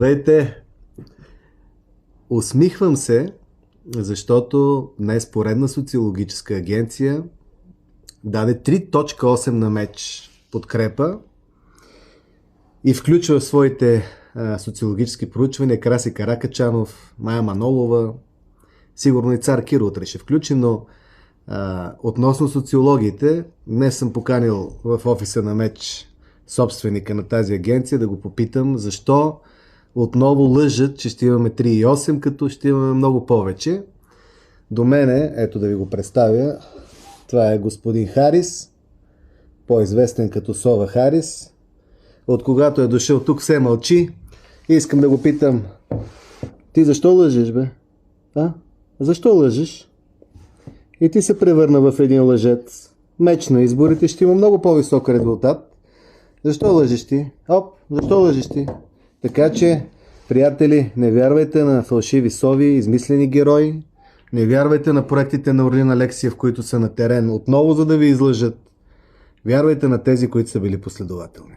Здравейте! Усмихвам се, защото днес поредна социологическа агенция даде 3.8 на меч подкрепа и включва в своите социологически проучвания Краси Каракачанов, Мая Манолова, сигурно и Цар Киро утре ще включи, но относно социологиите, днес съм поканил в офиса на меч собственика на тази агенция да го попитам защо отново лъжат, че ще имаме 3,8, като ще имаме много повече. До мене, ето да ви го представя, това е господин Харис, по-известен като Сова Харис. От когато е дошъл тук все мълчи и искам да го питам: ти защо лъжеш, бе? Защо лъжеш? И ти се превърна в един лъжец. Меч на изборите ще има много по-висок резултат. Защо лъжеш ти? Защо лъжеш ти? Така че, приятели, не вярвайте на фалшиви сови, измислени герои. Не вярвайте на проектите на Орлин Алексиев, които са на терен отново, за да ви излъжат. Вярвайте на тези, които са били последователни.